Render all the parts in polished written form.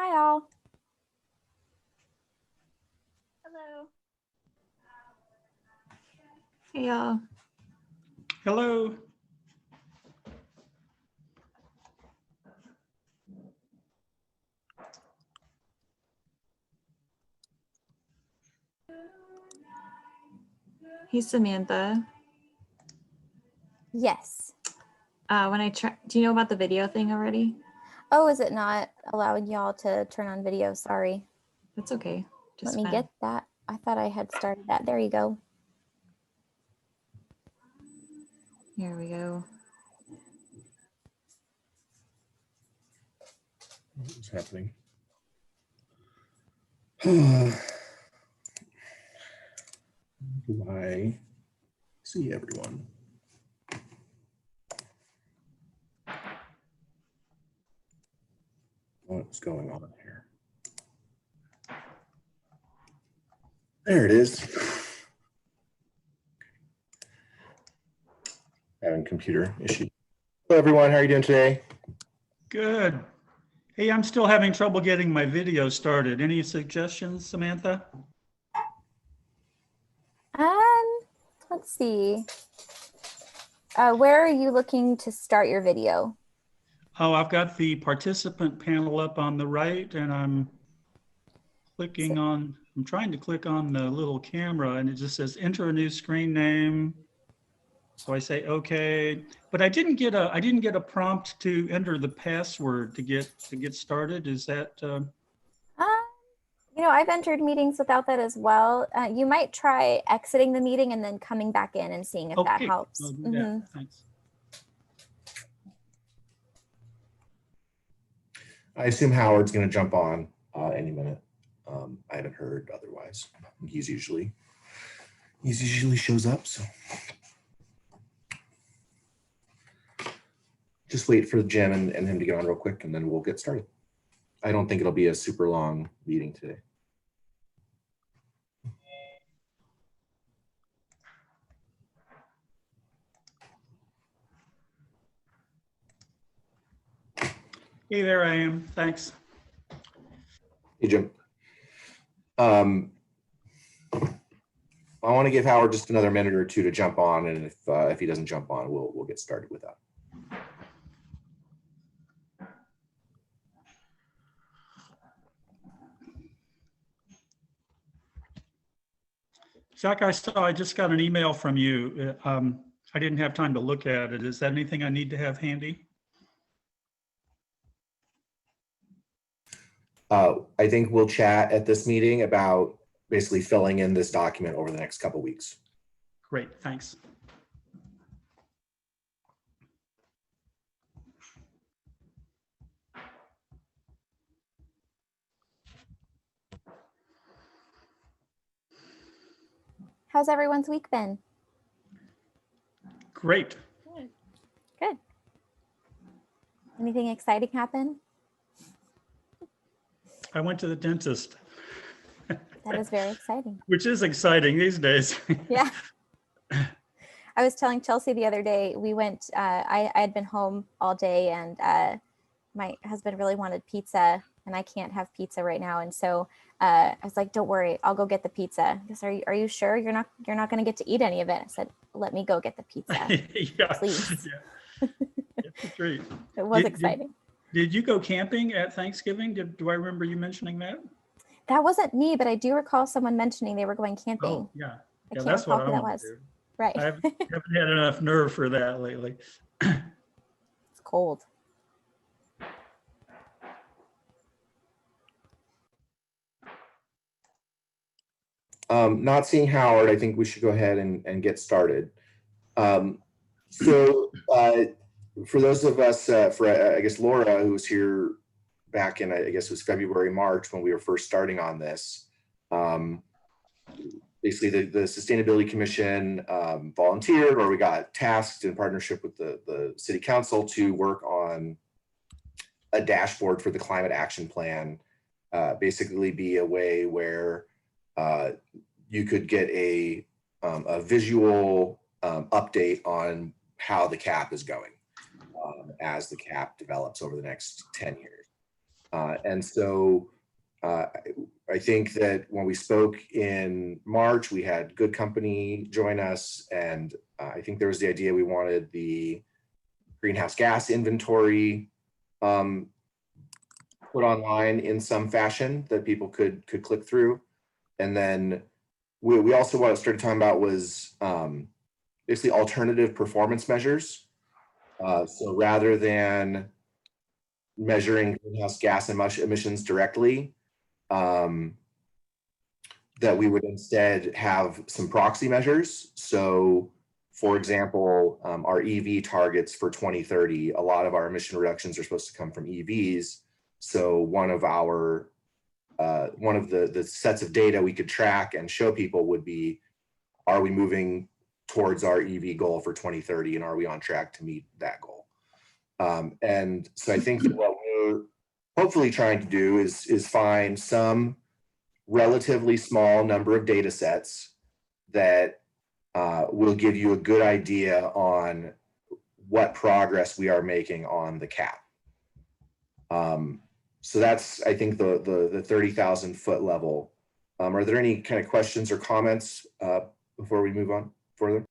Hi, all. Hello. Hey, y'all. Hello. Hey, Samantha. Yes. Do you know about the video thing already? Oh, is it not allowing y'all to turn on video? Sorry. That's okay. Let me get that. I thought I had started that. There you go. Here we go. What's happening? Do I see everyone? What's going on here? There it is. Having computer issues. Hello, everyone. How are you doing today? Good. Hey, I'm still having trouble getting my video started. Any suggestions, Samantha? Let's see. Where are you looking to start your video? Oh, I've got the participant panel up on the right, and I'm trying to click on the little camera, and it just says enter a new screen name. So I say okay, but I didn't get a prompt to enter the password to get started. Is that? I've entered meetings without that as well. You might try exiting the meeting and then coming back in and seeing if that helps. I'll do that. Thanks. I assume Howard's going to jump on any minute. I haven't heard otherwise. He usually shows up, so just wait for Jim and him to get on real quick, and then we'll get started. I don't think it'll be a super long meeting today. Hey, there I am. Thanks. Hey, Jim. I want to give Howard just another minute or two to jump on, and if he doesn't jump on, we'll get started with that. Jack, I just got an email from you. I didn't have time to look at it. Is that anything I need to have handy? I think we'll chat at this meeting about basically filling in this document over the next couple weeks. Great, thanks. How's everyone's week been? Great. Good. Anything exciting happen? I went to the dentist. That is very exciting. Which is exciting these days. Yeah. I was telling Chelsea the other day, we went, I had been home all day, and my husband really wanted pizza, and I can't have pizza right now. And so I was like, don't worry, I'll go get the pizza. He goes, are you sure you're not going to get to eat any of it? I said, let me go get the pizza. Yeah. Please. Yeah. That's great. It was exciting. Did you go camping at Thanksgiving? Do I remember you mentioning that? That wasn't me, but I do recall someone mentioning they were going camping. Oh, yeah. I Yeah, can't that's recall what who I that want was. to do. Right. I haven't had enough nerve for that lately. It's cold. Not seeing Howard, I think we should go ahead and get started. For those of us, I guess Laura, who was here back in, I guess it was February, March, when we were first starting on this, basically the Sustainability Commission volunteered, or we got tasked in partnership with the City Council to work on a dashboard for the Climate Action Plan, basically be a way where you could get a visual update on how the CAP is going as the CAP develops over the next 10 years. And so I think that when we spoke in March, we had good company join us. And I think there was the idea we wanted the greenhouse gas inventory put online in some fashion that people could click through. And then we also what I started talking about was basically alternative performance measures. So rather than measuring greenhouse gas emissions directly, that we would instead have some proxy measures. So for example, our EV targets for 2030, a lot of our emission reductions are supposed to come from EVs. So one of the sets of data we could track and show people would be, are we moving towards our EV goal for 2030 and are we on track to meet that goal? And so I think that what we're hopefully trying to do is find some relatively small number of data sets that will give you a good idea on what progress we are making on the cap. So that's, I think, the 30,000 foot level. Are there any kind of questions or comments before we move on further?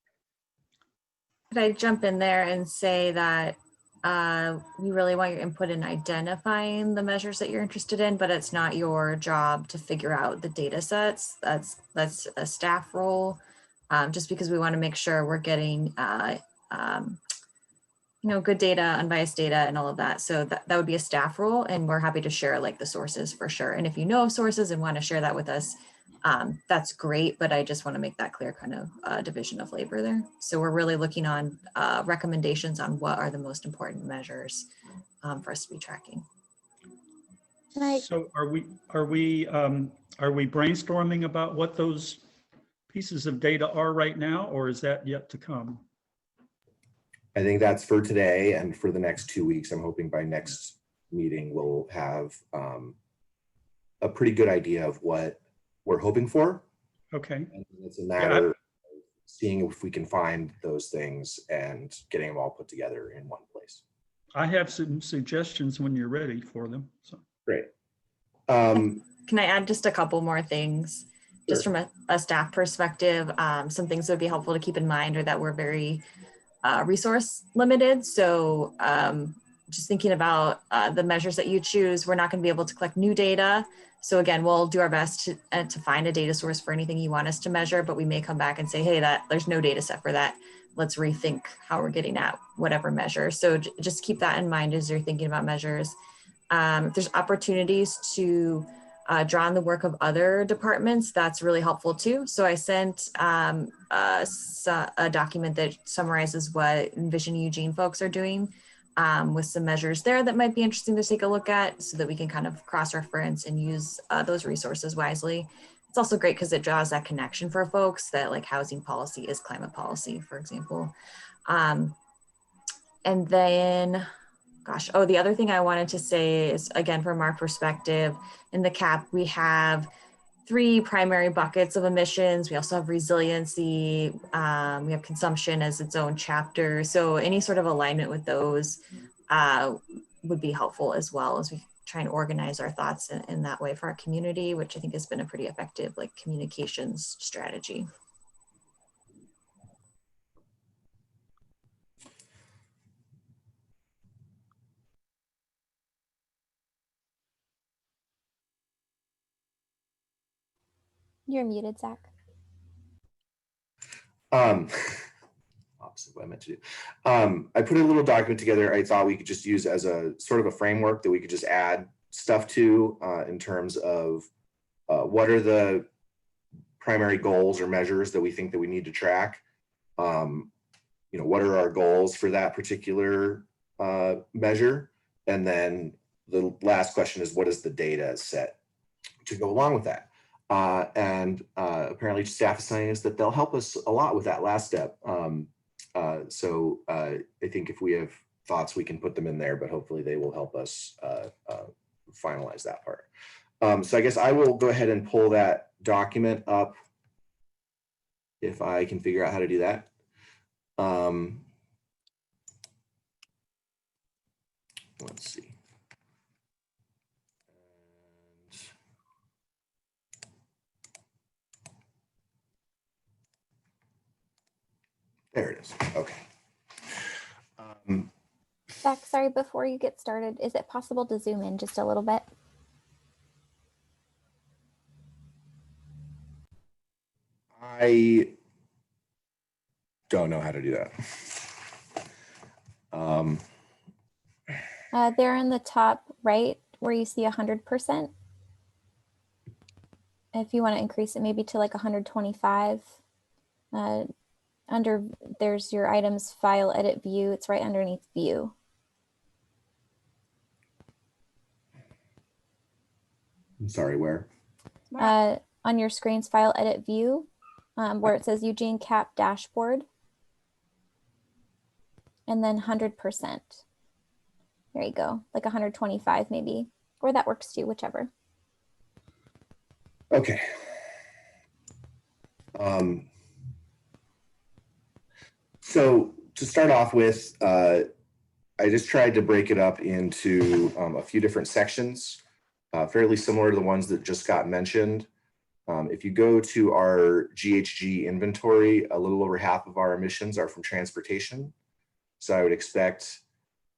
Could I jump in there and say that we really want your input in identifying the measures that you're interested in, but it's not your job to figure out the data sets. That's a staff role, just because we want to make sure we're getting good data, unbiased data, and all of that. So that would be a staff role, and we're happy to share like the sources for sure. And if you know of sources and want to share that with us, that's great, but I just want to make that clear kind of division of labor there. So we're really looking on recommendations on what are the most important measures for us to be tracking. So are we brainstorming about what those pieces of data are right now, or is that yet to come? I think that's for today and for the next 2 weeks. I'm hoping by next meeting we'll have a pretty good idea of what we're hoping for. Okay. And it's a matter of seeing if we can find those things and getting them all put together in one place. I have some suggestions when you're ready for them. So great. Can I add just a couple more things? Sure. Just from a staff perspective, some things that would be helpful to keep in mind are that we're very resource limited. So just thinking about the measures that you choose, we're not going to be able to collect new data. So again, we'll do our best to find a data source for anything you want us to measure, but we may come back and say, hey, there's no data set for that. Let's rethink how we're getting at whatever measure. So just keep that in mind as you're thinking about measures. If there's opportunities to draw on the work of other departments, that's really helpful too. So I sent a document that summarizes what Envision Eugene folks are doing with some measures there that might be interesting to take a look at so that we can kind of cross-reference and use those resources wisely. It's also great because it draws that connection for folks that like housing policy is climate policy, for example. And then, the other thing I wanted to say is, again, from our perspective, in the CAP, we have 3 primary buckets of emissions. We also have resiliency. We have consumption as its own chapter. So any sort of alignment with those would be helpful as well as we try and organize our thoughts in that way for our community, which I think has been a pretty effective like communications strategy. You're muted, Zach. Opposite what I meant to do. I put a little document together I thought we could just use as a sort of a framework that we could just add stuff to in terms of what are the primary goals or measures that we think that we need to track. What are our goals for that particular measure? And then the last question is, what is the data set to go along with that? Apparently staff is telling us that they'll help us a lot with that last step. So I think if we have thoughts, we can put them in there, but hopefully they will help us finalize that part. So I guess I will go ahead and pull that document up if I can figure out how to do that. Let's see. There it is. Okay. Zach, sorry, before you get started, is it possible to zoom in just a little bit? I don't know how to do that. There in the top right where you see 100%. If you want to increase it maybe to like 125, under there's your items file edit view. It's right underneath view. I'm sorry, where? On your screen's file edit view, where it says Eugene Cap dashboard, and then 100%. There you go, like 125 maybe, or that works too, whichever. Okay. So to start off with, I just tried to break it up into a few different sections, fairly similar to the ones that just got mentioned. If you go to our GHG inventory, a little over half of our emissions are from transportation. So I would expect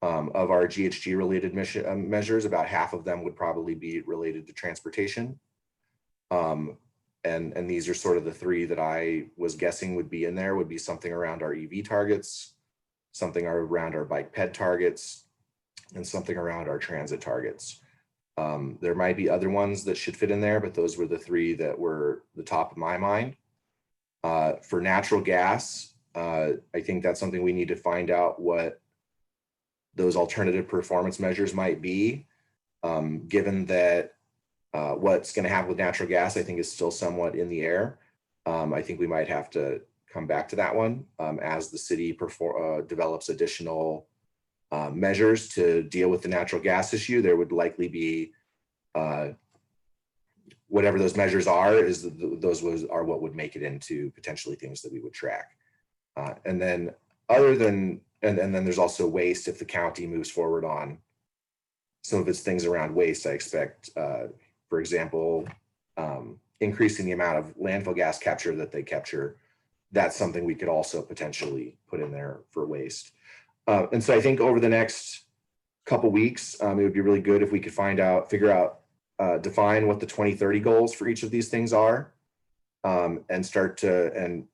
of our GHG related measures, about half of them would probably be related to transportation. And these are sort of the three that I was guessing would be in there, would be something around our EV targets, something around our bike ped targets, and something around our transit targets. There might be other ones that should fit in there, but those were the three that were the top of my mind. For natural gas, I think that's something we need to find out what those alternative performance measures might be, given that what's going to happen with natural gas, I think, is still somewhat in the air. I think we might have to come back to that one as the city develops additional measures to deal with the natural gas issue. There would likely be whatever those measures are, are what would make it into potentially things that we would track. And then and then there's also waste. If the county moves forward on some of its things around waste, I expect, for example, increasing the amount of landfill gas capture that they capture. That's something we could also potentially put in there for waste. And so I think over the next couple weeks, it would be really good if we could figure out, define what the 2030 goals for each of these things are, and start to,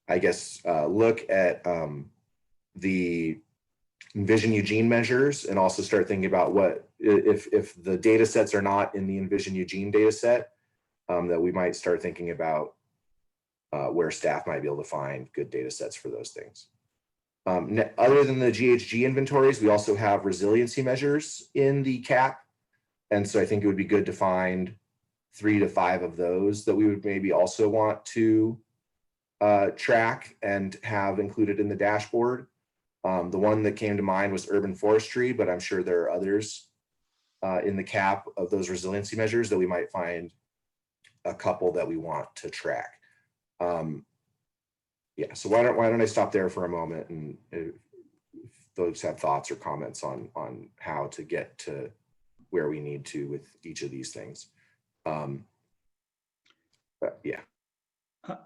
I guess, look at the Envision Eugene measures, and also start thinking about what, if the data sets are not in the Envision Eugene data set, that we might start thinking about where staff might be able to find good data sets for those things. Other than the GHG inventories, we also have resiliency measures in the CAP. And so I think it would be good to find 3 to 5 of those that we would maybe also want to track and have included in the dashboard. The one that came to mind was urban forestry, but I'm sure there are others in the CAP of those resiliency measures that we might find a couple that we want to track. Yeah, so why don't I stop there for a moment, and if folks have thoughts or comments on how to get to where we need to with each of these things. Yeah.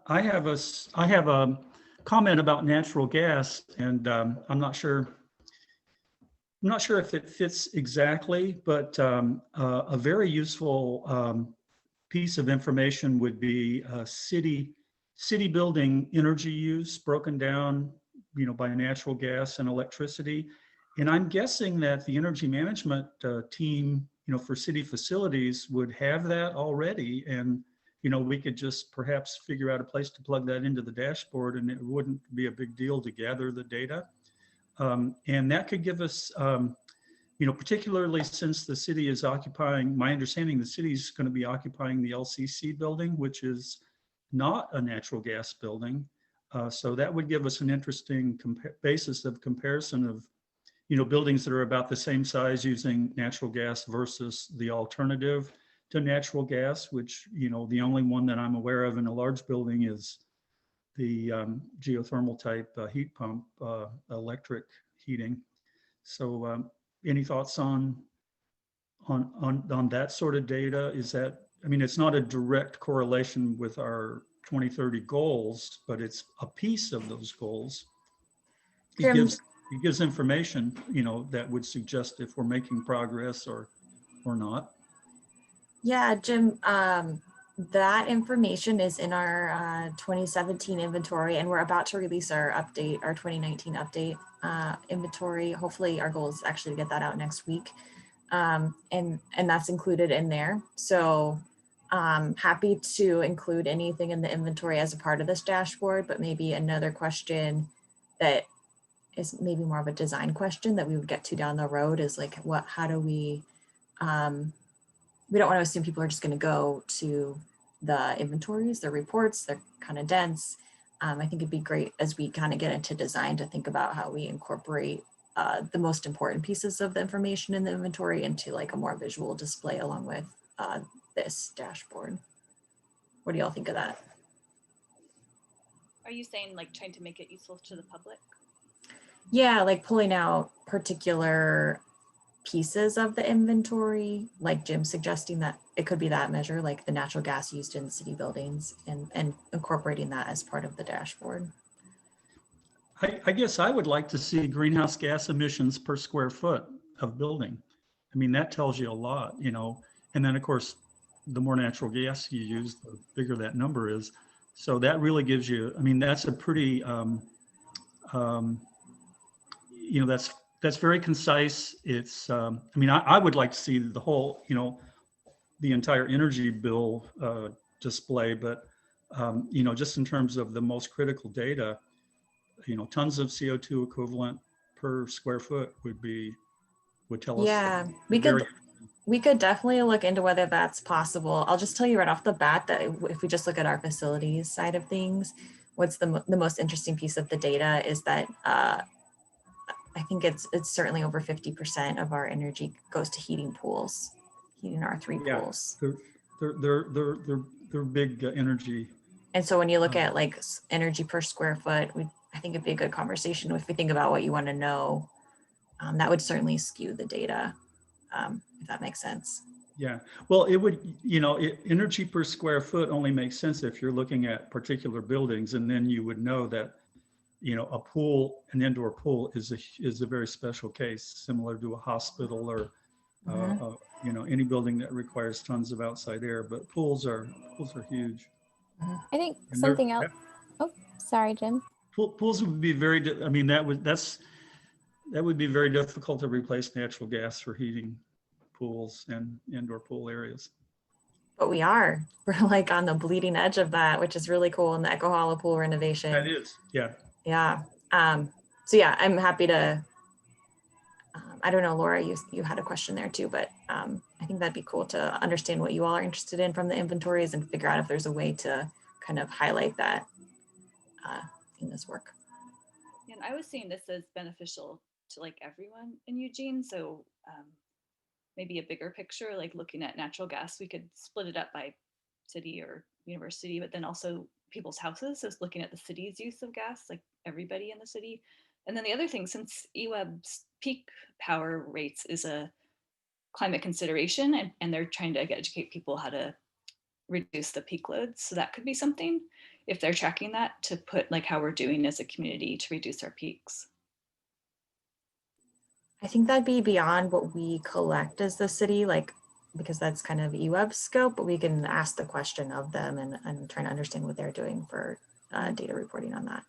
I have a comment about natural gas, and I'm not sure if it fits exactly, but a very useful piece of information would be city building energy use broken down, by natural gas and electricity. And I'm guessing that the energy management team, for city facilities would have that already. And, we could just perhaps figure out a place to plug that into the dashboard, and it wouldn't be a big deal to gather the data. And that could give us, particularly since the city is occupying, my understanding, the city is going to be occupying the LCC building, which is not a natural gas building. So that would give us an interesting basis of comparison of, buildings that are about the same size using natural gas versus the alternative to natural gas, which, the only one that I'm aware of in a large building is the geothermal type heat pump electric heating. So any thoughts on that sort of data? Is that, it's not a direct correlation with our 2030 goals, but it's a piece of those goals. It gives information, you know, that would suggest if we're making progress or not. Yeah, Jim, that information is in our 2017 inventory, and we're about to release our update, our 2019 update inventory. Hopefully our goal is actually to get that out next week. And that's included in there. So happy to include anything in the inventory as a part of this dashboard, but maybe another question that is maybe more of a design question that we would get to down the road is like, how do we don't want to assume people are just going to go to the inventories, the reports, they're kind of dense. I think it'd be great as we kind of get into design to think about how we incorporate the most important pieces of the information in the inventory into like a more visual display along with this dashboard. What do y'all think of that? Are you saying like trying to make it useful to the public? Yeah, like pulling out particular pieces of the inventory, like Jim suggesting that it could be that measure, like the natural gas used in city buildings, and incorporating that as part of the dashboard. I guess I would like to see greenhouse gas emissions per square foot of building. I mean, that tells you a lot, you know, and then of course, the more natural gas you use, the bigger that number is. So that really gives you, I mean, that's a pretty, you know, that's very concise. It's, I mean, I would like to see the whole, you know, the entire energy bill display, but, you know, just in terms of the most critical data, you know, tons of CO2 equivalent per square foot would tell us. Yeah, we could definitely look into whether that's possible. I'll just tell you right off the bat that if we just look at our facilities side of things, what's the most interesting piece of the data is that I think it's certainly over 50% of our energy goes to heating pools, heating our three pools. They're big energy. And so when you look at like energy per square foot, I think it'd be a good conversation if we think about what you want to know. That would certainly skew the data, if that makes sense. Yeah, well, it would, you know, energy per square foot only makes sense if you're looking at particular buildings, and then you would know that, you know, a pool, an indoor pool is a very special case, similar to a hospital or, you know, any building that requires tons of outside air. But pools are huge. I think something else. Oh, sorry, Jim. Pools would be very. I mean, that would be very difficult to replace natural gas for heating pools and indoor pool areas. But we're like on the bleeding edge of that, which is really cool in the Echo Hollow pool renovation. That is, yeah. Yeah. So yeah, I'm happy to, I don't know, Laura, you had a question there too, but I think that'd be cool to understand what you all are interested in from the inventories and figure out if there's a way to kind of highlight that in this work. And I was seeing this as beneficial to like everyone in Eugene. So maybe a bigger picture, like looking at natural gas, we could split it up by city or university, but then also people's houses. So it's looking at the city's use of gas, like everybody in the city. And then the other thing, since EWEB's peak power rates is a climate consideration, and they're trying to educate people how to reduce the peak loads. So that could be something if they're tracking that, to put like how we're doing as a community to reduce our peaks. I think that'd be beyond what we collect as the city, like, because that's kind of EWEB's scope, but we can ask the question of them and try to understand what they're doing for data reporting on that.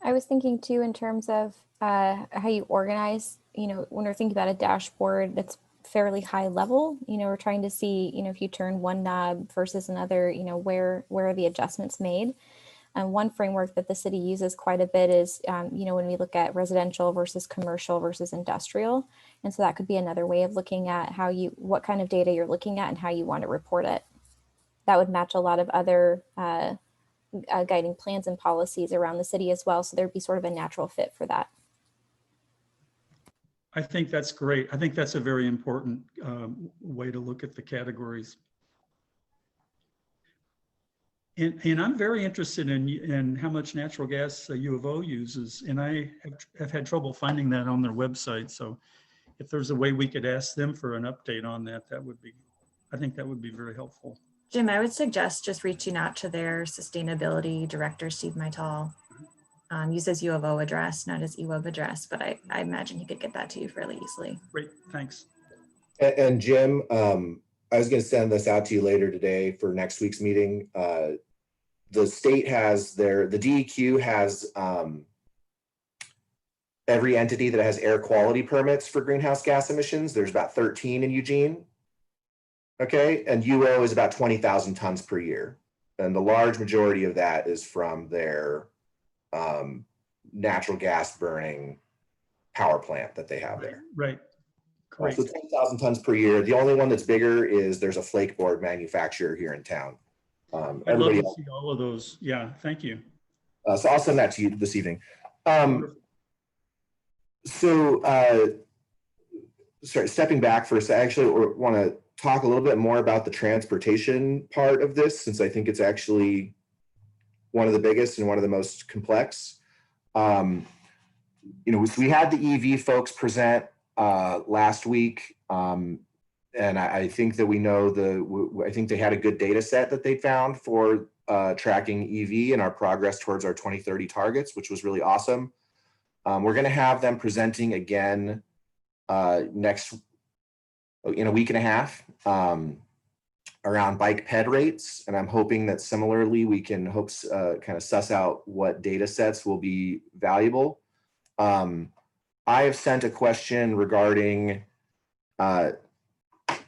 I was thinking too, in terms of how you organize, you know, when we're thinking about a dashboard that's fairly high level, you know, we're trying to see, you know, if you turn one knob versus another, you know, where are the adjustments made? And one framework that the city uses quite a bit is, you know, when we look at residential versus commercial versus industrial. And so that could be another way of looking at what kind of data you're looking at and how you want to report it. That would match a lot of other guiding plans and policies around the city as well. So there'd be sort of a natural fit for that. I think that's great. I think that's a very important way to look at the categories. And I'm very interested in how much natural gas U of O uses, and I have had trouble finding that on their website. So if there's a way we could ask them for an update on that, I think that would be very helpful. Jim, I would suggest just reaching out to their sustainability director, Steve Mytal. Use his U of O address, not his EWeb address, but I imagine he could get that to you fairly easily. Great, thanks. And Jim, I was going to send this out to you later today for next week's meeting. The state has the DEQ has every entity that has air quality permits for greenhouse gas emissions. There's about 13 in Eugene. Okay, and UO is about 20,000 tons per year. And the large majority of that is from their natural gas burning power plant that they have there. Right. Great. So 10,000 tons per year. The only one that's bigger is there's a flake board manufacturer here in town. I'd love to see all of those. Yeah, thank you. So I'll send that to you this evening. Sorry, stepping back for a second, I actually want to talk a little bit more about the transportation part of this, since I think it's actually one of the biggest and one of the most complex. You know, so we had the EV folks present last week, and I think that we know I think they had a good data set that they found for tracking EV and our progress towards our 2030 targets, which was really awesome. We're going to have them presenting again next in a week and a half around bike ped rates, and I'm hoping that similarly we can kind of suss out what data sets will be valuable. I have sent a question regarding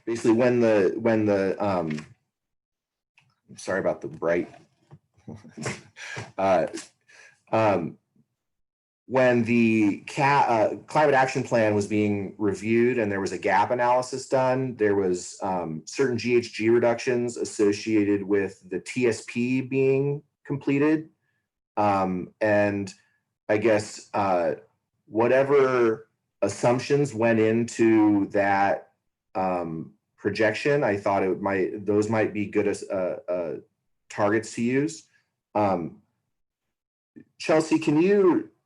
basically when the sorry about the bright when the climate action plan was being reviewed and there was a gap analysis done, there was certain GHG reductions associated with the TSP being completed. And I guess whatever assumptions went into that projection, I thought those might be good as targets to use. Chelsea,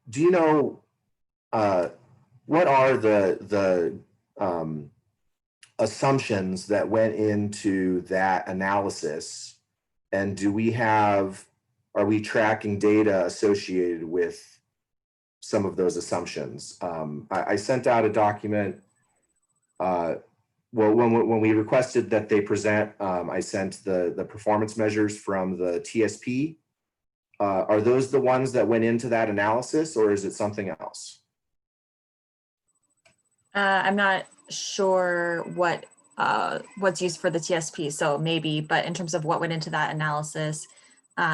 do you know what are the assumptions that went into that analysis, and are we tracking data associated with some of those assumptions? I sent out a document. Well, when we requested that they present, I sent the performance measures from the TSP. Are those the ones that went into that analysis, or is it something else? I'm not sure what's used for the TSP, so maybe, but in terms of what went into that analysis,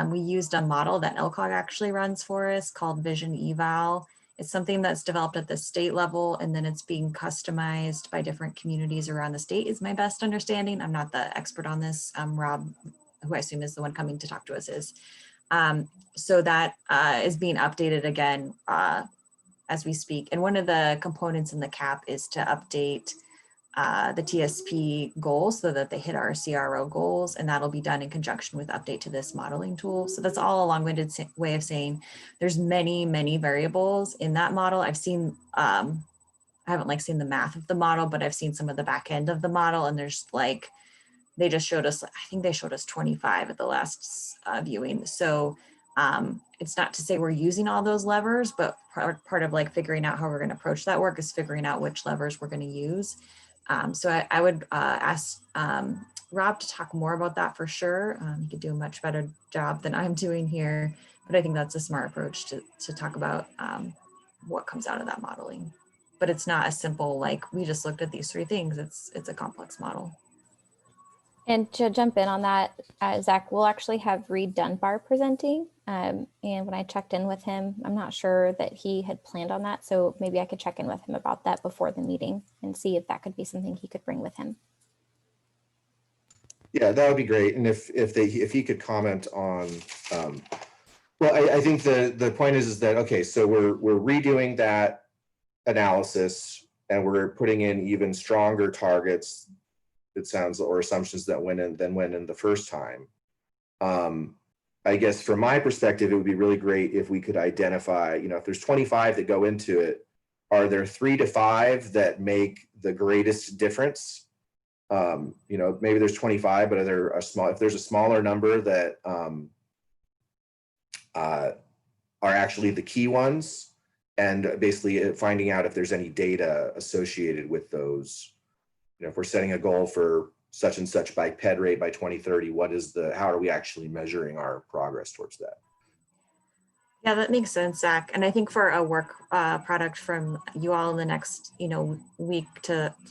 we used a model that LCOG actually runs for us called Vision Eval. It's something that's developed at the state level, and then it's being customized by different communities around the state, is my best understanding. I'm not the expert on this. Rob, who I assume is the one coming to talk to us, is. So that is being updated again as we speak. And one of the components in the CAP is to update the TSP goals so that they hit our CRO goals, and that'll be done in conjunction with update to this modeling tool. So that's all a long-winded way of saying there's many, many variables in that model. I've seen, I haven't seen the math of the model, but I've seen some of the back end of the model, and there's they just showed us, I think they showed us 25 at the last viewing. So it's not to say we're using all those levers, but part of figuring out how we're going to approach that work is figuring out which levers we're going to use. So I would ask Rob to talk more about that for sure. He could do a much better job than I'm doing here, but I think that's a smart approach to talk about what comes out of that modeling. But it's not as simple, we just looked at these three things. It's a complex model. And to jump in on that, Zach, we'll actually have Reed Dunbar presenting. And when I checked in with him, I'm not sure that he had planned on that. So maybe I could check in with him about that before the meeting and see if that could be something he could bring with him. Yeah, that would be great. And if he could comment on, well, I think the point is that, okay, so we're redoing that analysis and we're putting in even stronger targets, it sounds, or assumptions that went in the first time. I guess from my perspective, it would be really great if we could identify, if there's 25 that go into it, are there 3 to 5 that make the greatest difference? Maybe there's 25, but if there's a smaller number that are actually the key ones, and basically finding out if there's any data associated with those. You know, if we're setting a goal for such and such bike ped rate by 2030, how are we actually measuring our progress towards that? Yeah, that makes sense, Zach. And I think for a work product from you all in the next,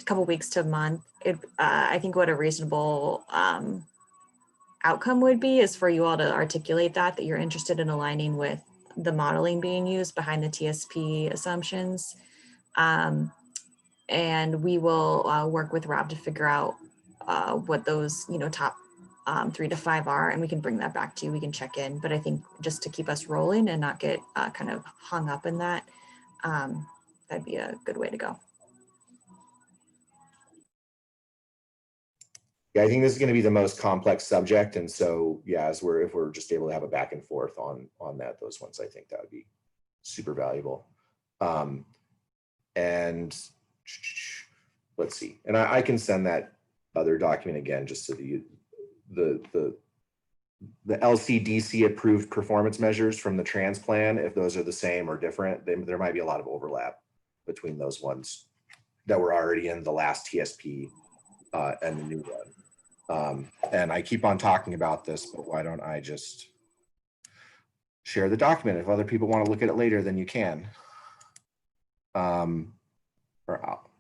couple weeks to month, I think what a reasonable outcome would be is for you all to articulate that you're interested in aligning with the modeling being used behind the TSP assumptions. And we will work with Rob to figure out what those, top 3 to 5 are, and we can bring that back to you. We can check in, but I think just to keep us rolling and not get kind of hung up in that, that'd be a good way to go. Yeah, I think this is going to be the most complex subject, and so yeah, if we're just able to have a back and forth on those ones, I think that would be super valuable. And let's see, and I can send that other document again, just so the LCDC approved performance measures from the trans plan, if those are the same or different. There might be a lot of overlap between those ones that were already in the last TSP and the new one. And I keep on talking about this, but why don't I just share the document? If other people want to look at it later, then you can.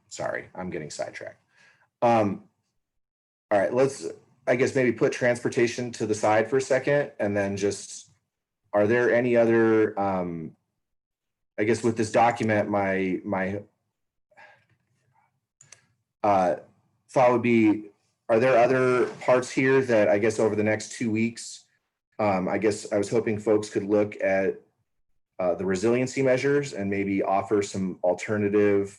Sorry, I'm getting sidetracked. All right, let's, I guess, maybe put transportation to the side for a second, and then just, are there any other, I guess with this document, my thought would be, are there other parts here that I guess over the next 2 weeks, I guess I was hoping folks could look at the resiliency measures and maybe offer some alternative,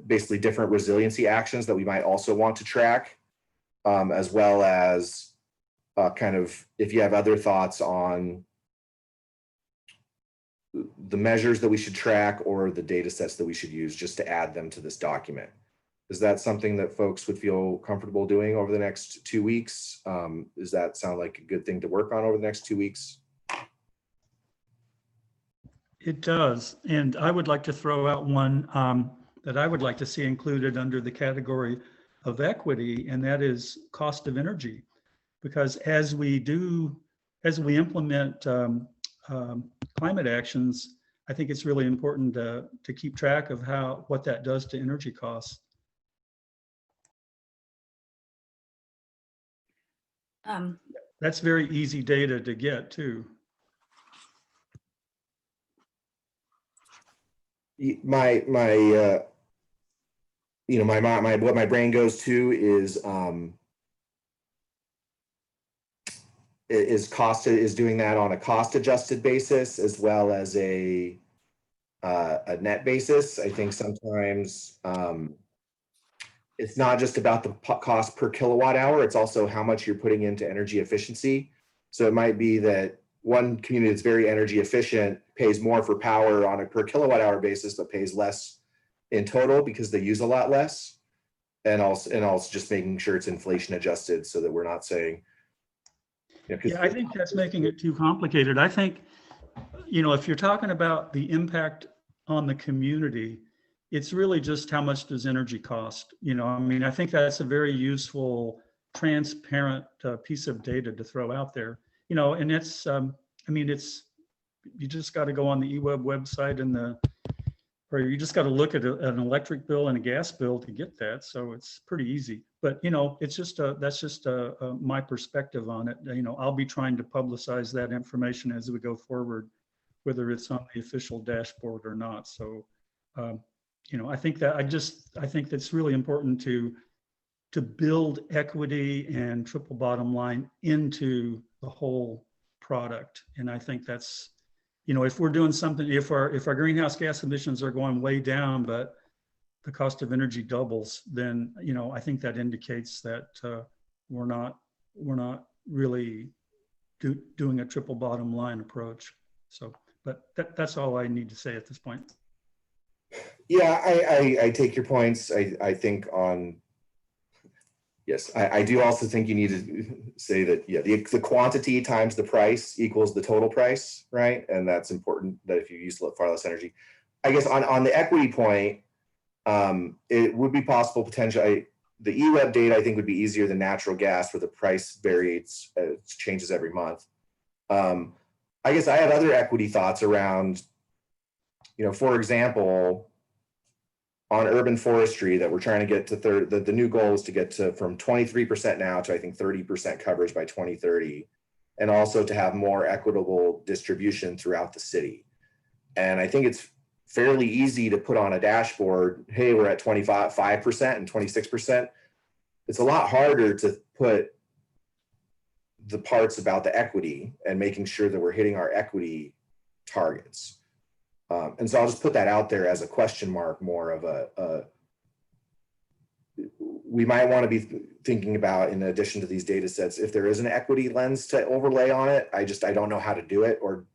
basically different resiliency actions that we might also want to track, as well as kind of if you have other thoughts on the measures that we should track or the data sets that we should use just to add them to this document. Is that something that folks would feel comfortable doing over the next 2 weeks? Does that sound like a good thing to work on over the next 2 weeks? It does. And I would like to throw out one that I would like to see included under the category of equity, and that is cost of energy. Because as we implement climate actions, I think it's really important to keep track of what that does to energy costs. That's very easy data to get too. What my brain goes to is doing that on a cost adjusted basis as well as a net basis. I think sometimes it's not just about the cost per kilowatt hour, it's also how much you're putting into energy efficiency. So it might be that one community that's very energy efficient pays more for power on a per kilowatt hour basis, but pays less in total because they use a lot less. And also just making sure it's inflation adjusted so that we're not saying, yeah, I think that's making it too complicated. I think, if you're talking about the impact on the community, it's really just how much does energy cost? I think that's a very useful, transparent piece of data to throw out there. And it's, you just got to go on the eWeb website or you just got to look at an electric bill and a gas bill to get that. So it's pretty easy. But it's just that's just my perspective on it. I'll be trying to publicize that information as we go forward, whether it's on the official dashboard or not. So, I think that's really important to build equity and triple bottom line into the whole product. And I think that's, if we're doing something, if our greenhouse gas emissions are going way down, but the cost of energy doubles, then, I think that indicates that we're not really doing a triple bottom line approach. So, but that's all I need to say at this point. Yeah, I take your points. I think Yes, I do also think you need to say that, yeah, the quantity times the price equals the total price, right? And that's important, that if you use far less energy. I guess on the equity point, it would be possible potentially, the eWeb data I think would be easier than natural gas, where the price varies, changes every month. I guess I have other equity thoughts around, for example, on urban forestry, that we're trying to get to the new goal is to get to from 23% now to I think 30% coverage by 2030, and also to have more equitable distribution throughout the city. And I think it's fairly easy to put on a dashboard, hey, we're at 25% and 26%. It's a lot harder to put the parts about the equity and making sure that we're hitting our equity targets. And so I'll just put that out there as a question mark, more of we might want to be thinking about, in addition to these data sets, if there is an equity lens to overlay on it. I don't know how to do it or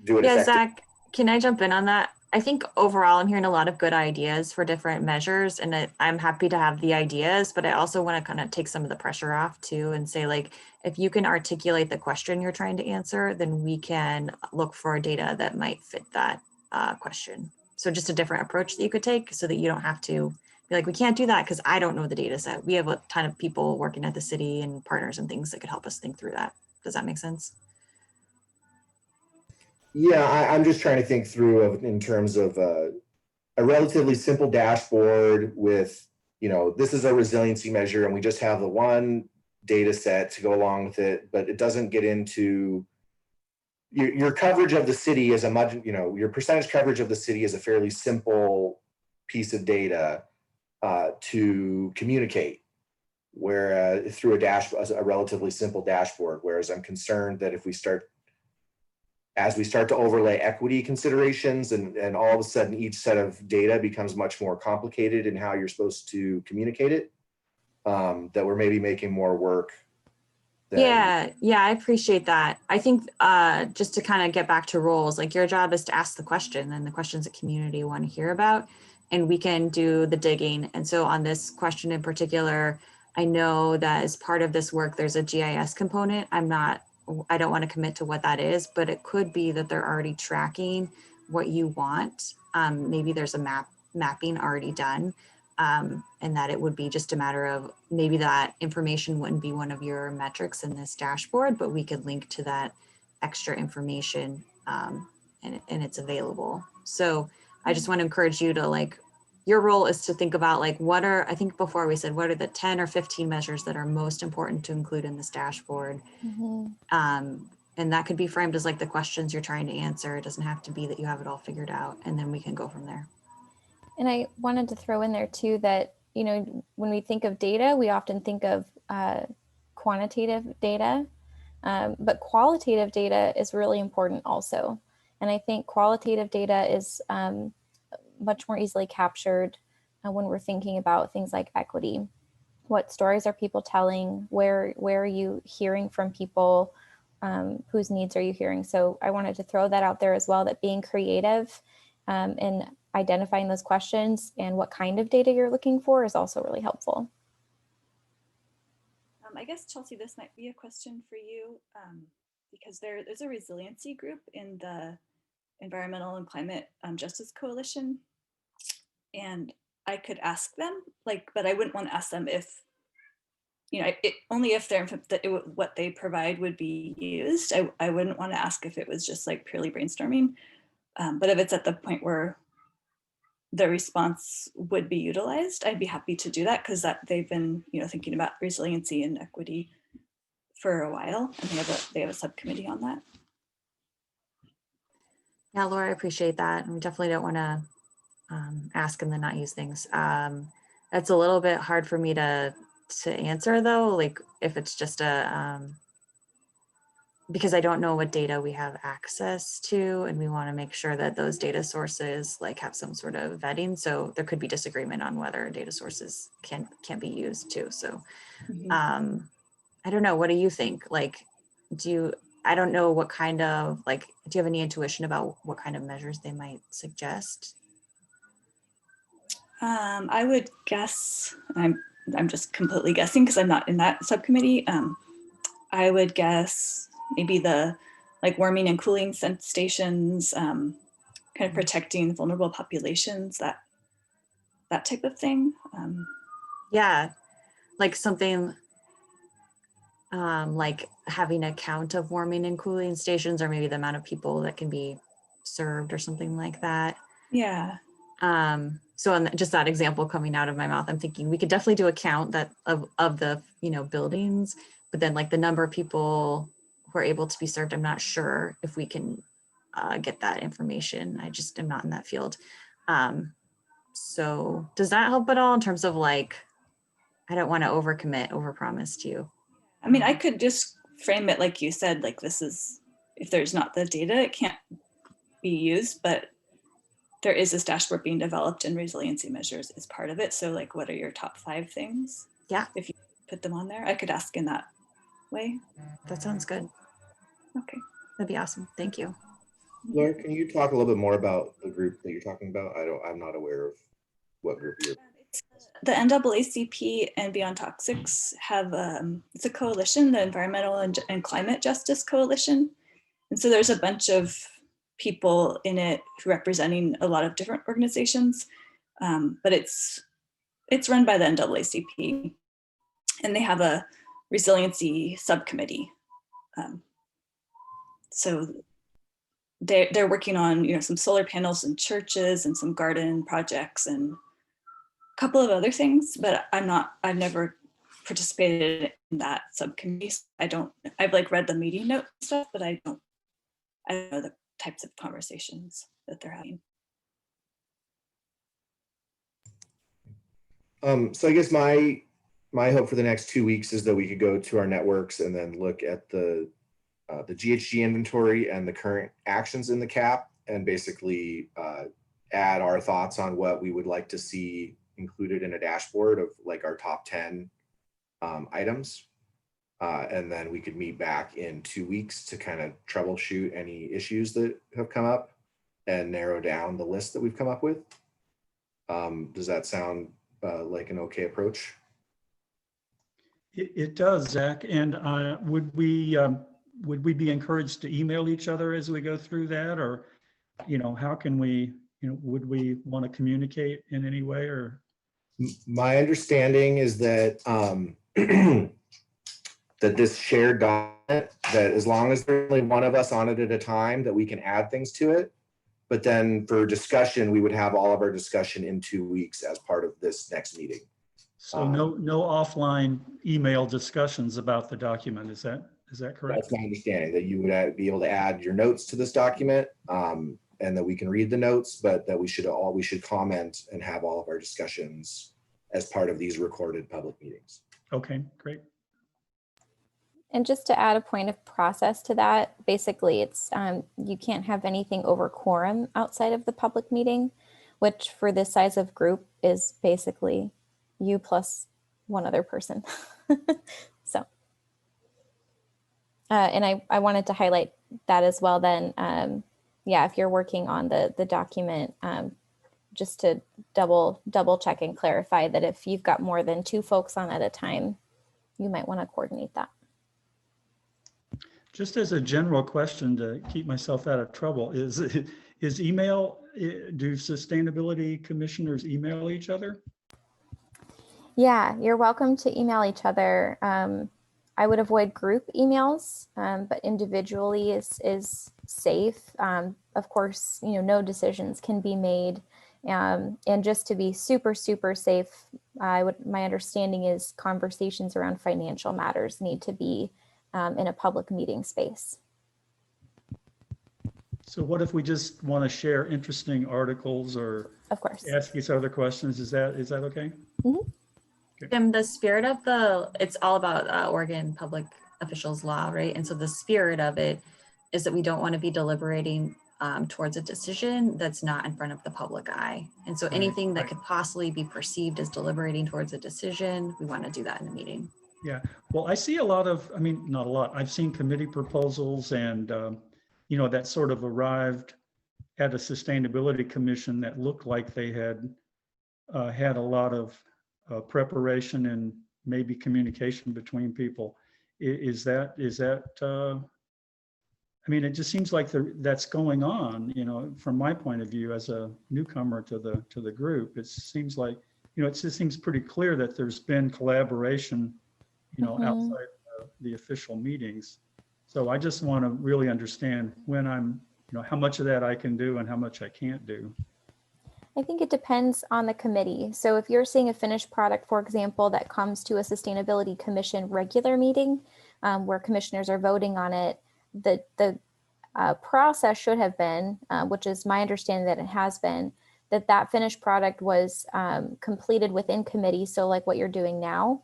do it. Yeah, Zach, can I jump in on that? I think overall I'm hearing a lot of good ideas for different measures, and I'm happy to have the ideas, but I also want to kind of take some of the pressure off too and say, like, if you can articulate the question you're trying to answer, then we can look for data that might fit that question. So just a different approach that you could take, so that you don't have to be like, we can't do that because I don't know the data set. We have a ton of people working at the city and partners and things that could help us think through that. Does that make sense? Yeah, I'm just trying to think through in terms of a relatively simple dashboard with, this is a resiliency measure and we just have the one data set to go along with it, but it doesn't get into your coverage of the city as a much, your percentage coverage of the city is a fairly simple piece of data to communicate, whereas through a relatively simple dashboard. Whereas I'm concerned that as we start to overlay equity considerations and all of a sudden each set of data becomes much more complicated in how you're supposed to communicate it, that we're maybe making more work. Yeah, I appreciate that. I think just to kind of get back to roles, like, your job is to ask the question and the questions that community want to hear about, and we can do the digging. And so on this question in particular, I know that as part of this work, there's a GIS component. I don't want to commit to what that is, but it could be that they're already tracking what you want. Maybe there's a mapping already done, and that it would be just a matter of, maybe that information wouldn't be one of your metrics in this dashboard, but we could link to that extra information, and it's available. So I just want to encourage you to, like, your role is to think about, like, I think before we said, what are the 10 or 15 measures that are most important to include in this dashboard? Mm-hmm. And that could be framed as like the questions you're trying to answer. It doesn't have to be that you have it all figured out, and then we can go from there. And I wanted to throw in there too that, when we think of data, we often think of quantitative data, but qualitative data is really important also. And I think qualitative data is much more easily captured when we're thinking about things like equity. What stories are people telling? Where are you hearing from people? Whose needs are you hearing? So I wanted to throw that out there as well, that being creative and identifying those questions and what kind of data you're looking for is also really helpful. I guess, Chelsea, this might be a question for you, because there's a resiliency group in the Environmental and Climate Justice Coalition, and I could ask them, but I wouldn't want to ask them if, only if what they provide would be used. I wouldn't want to ask if it was just like purely brainstorming, but if it's at the point where the response would be utilized, I'd be happy to do that, because they've been, thinking about resiliency and equity for a while, and they have a subcommittee on that. Yeah, Laura, I appreciate that. And we definitely don't want to ask and then not use things. That's a little bit hard for me to answer though, like if it's just because I don't know what data we have access to, and we want to make sure that those data sources have some sort of vetting. So there could be disagreement on whether data sources can be used too. So I don't know. What do you think? I don't know what kind of, do you have any intuition about what kind of measures they might suggest? I would guess, I'm I'm just completely guessing because I'm not in that subcommittee. I would guess maybe the like warming and cooling stations, kind of protecting vulnerable populations, that type of thing. Yeah, like something like having a count of warming and cooling stations, or maybe the amount of people that can be served or something like that. Yeah. So on just that example coming out of my mouth, I'm thinking we could definitely do a count that of the, you know, buildings, but then like the number of people who are able to be served, I'm not sure if we can get that information. I just am not in that field. So does that help at all in terms of like, I don't want to overpromise to you. I mean, I could just frame it like you said, like this is, if there's not the data, it can't be used, but there is this dashboard being developed and resiliency measures is part of it. So like, what are your top 5 things? Yeah. If you put them on there, I could ask in that way. That sounds good. Okay. That'd be awesome. Thank you. Laura, can you talk a little bit more about the group that you're talking about? I'm not aware of what group you're. The NAACP and Beyond Toxics have, it's a coalition, the Environmental and Climate Justice Coalition. And so there's a bunch of people in it representing a lot of different organizations, but it's run by the NAACP, and they have a resiliency subcommittee. So they're working on, you know, some solar panels in churches and some garden projects and a couple of other things, but I've never participated in that subcommittee. I've like read the meeting notes and stuff, but I don't know the types of conversations that they're having. So I guess my hope for the next 2 weeks is that we could go to our networks and then look at the Ghg inventory and the current actions in the CAP, and basically add our thoughts on what we would like to see included in a dashboard of like our top 10 items. And then we could meet back in 2 weeks to kind of troubleshoot any issues that have come up and narrow down the list that we've come up with. Does that sound like an okay approach? It does, Zach. And would we be encouraged to email each other as we go through that, or, you know, how can we, you know, would we want to communicate in any way? Or my understanding is that that this shared document, that as long as there's only one of us on it at a time, that we can add things to it. But then for discussion, we would have all of our discussion in 2 weeks as part of this next meeting. so no offline email discussions about the document. Is that correct? That's my understanding, that you would be able to add your notes to this document, and that we can read the notes, but that we should comment and have all of our discussions as part of these recorded public meetings. Okay, great. And just to add a point of process to that, basically it's you can't have anything over quorum outside of the public meeting, which for this size of group is basically you plus one other person. So, and I wanted to highlight that as well then. Yeah, if you're working on the document, just to double check and clarify that if you've got more than 2 folks on at a time, you might want to coordinate that. Just as a general question to keep myself out of trouble, is email, do sustainability commissioners email each other? Yeah, you're welcome to email each other. I would avoid group emails, but individually is safe. Of course, you know, no decisions can be made. And just to be super safe, my understanding is conversations around financial matters need to be in a public meeting space. So what if we just want to share interesting articles or Of course. ask each other questions? Is that okay? Mm-hmm. Tim, the spirit of it's all about Oregon public officials law, right? And so the spirit of it is that we don't want to be deliberating towards a decision that's not in front of the public eye. And so anything that could possibly be perceived as deliberating towards a decision, we want to do that in a meeting. Yeah, well, I see a lot of, I mean, not a lot. I've seen committee proposals and, you know, that sort of arrived at a sustainability commission that looked like they had had a lot of preparation and maybe communication between people. Is that, I mean, it just seems like that's going on, you know, from my point of view as a newcomer to the group. It seems like, you know, it just seems pretty clear that there's been collaboration, you know, outside the official meetings. So I just want to really understand when I'm, you know, how much of that I can do and how much I can't do. I think it depends on the committee. So if you're seeing a finished product, for example, that comes to a Sustainability Commission regular meeting where commissioners are voting on it, the process should have been, which is my understanding that it has been, that finished product was completed within committee. So like what you're doing now,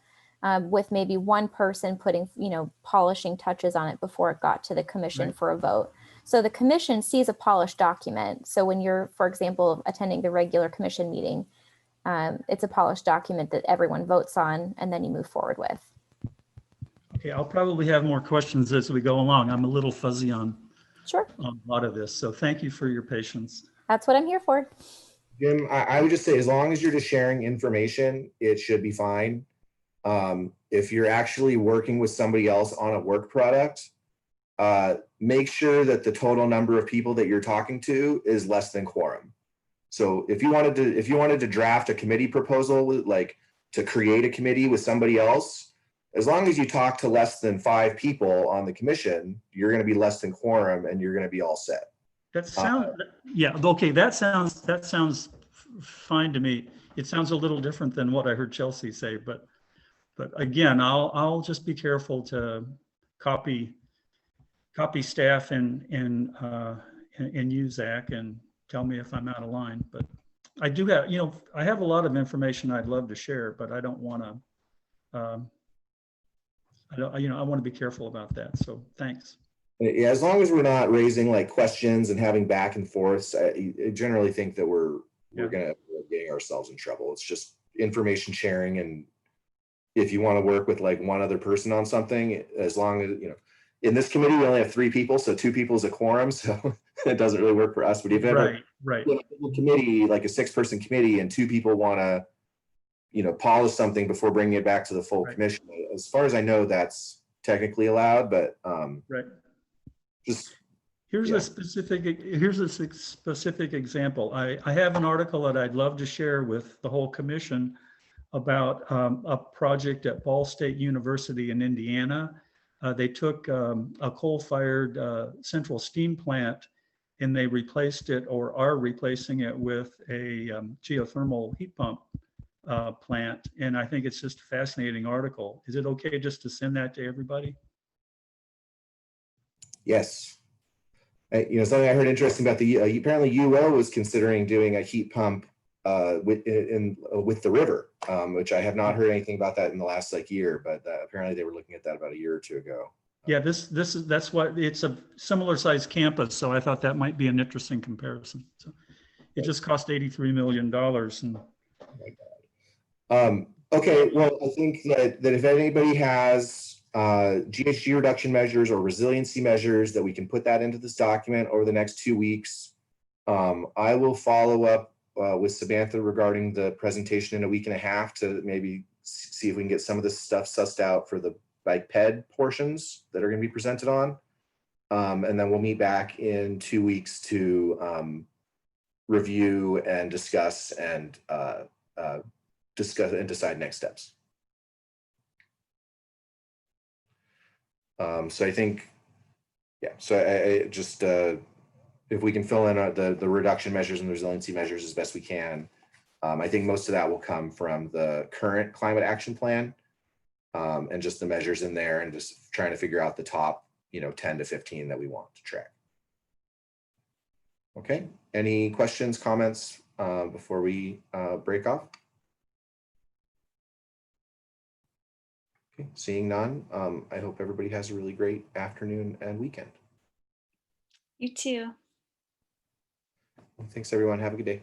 with maybe one person putting, you know, polishing touches on it before it got to the commission Right. for a vote. So the commission sees a polished document. So when you're, for example, attending the regular commission meeting, it's a polished document that everyone votes on and then you move forward with. Okay, I'll probably have more questions as we go along. I'm a little fuzzy on Sure. a lot of this. So thank you for your patience. That's what I'm here for. Jim, I would just say, as long as you're just sharing information, it should be fine. If you're actually working with somebody else on a work product, make sure that the total number of people that you're talking to is less than quorum. So if you wanted to draft a committee proposal, like to create a committee with somebody else, as long as you talk to less than 5 people on the commission, you're going to be less than quorum and you're going to be all set. That sounds, yeah, okay, that sounds fine to me. It sounds a little different than what I heard Chelsea say, but again, I'll just be careful to copy staff and you, Zach, and tell me if I'm out of line. But I do have, you know, I have a lot of information I'd love to share, but I don't want to, you know, I want to be careful about that. So thanks. Yeah, as long as we're not raising like questions and having back and forths, I generally think that we're gonna getting ourselves in trouble. It's just information sharing, and if you want to work with like one other person on something, as long as, you know, in this committee we only have 3 people, so 2 people is a quorum, so it doesn't really work for us. But if you have a committee, like a 6-person committee, and 2 people want to, you know, polish something before bringing it back to the full commission, as far as I know, that's technically allowed. But just here's a specific example. I have an article that I'd love to share with the whole commission about a project at Ball State University in Indiana. They took a coal-fired central steam plant and they replaced it, or are replacing it, with a geothermal heat pump plant. And I think it's just a fascinating article. Is it okay just to send that to everybody? Yes. You know, something I heard interesting about apparently UO was considering doing a heat pump with the river, which I have not heard anything about that in the last like year, but apparently they were looking at that about a year or 2 ago. Yeah, that's what, it's a similar sized campus, so I thought that might be an interesting comparison. So it just cost $83 million. And okay, well, I think that if anybody has GHG reduction measures or resiliency measures, that we can put that into this document over the next 2 weeks. I will follow up with Samantha regarding the presentation in a week and a half to maybe see if we can get some of this stuff sussed out for the bike ped portions that are going to be presented on. And then we'll meet back in 2 weeks to review and discuss and decide next steps. So I think, yeah, so I just, if we can fill in the reduction measures and the resiliency measures as best we can, I think most of that will come from the current climate action plan, and just the measures in there, and just trying to figure out the top, you know, 10 to 15 that we want to track. Okay, any questions, comments before we break off? Okay, seeing none, I hope everybody has a really great afternoon and weekend. You too. Thanks, everyone. Have a good day.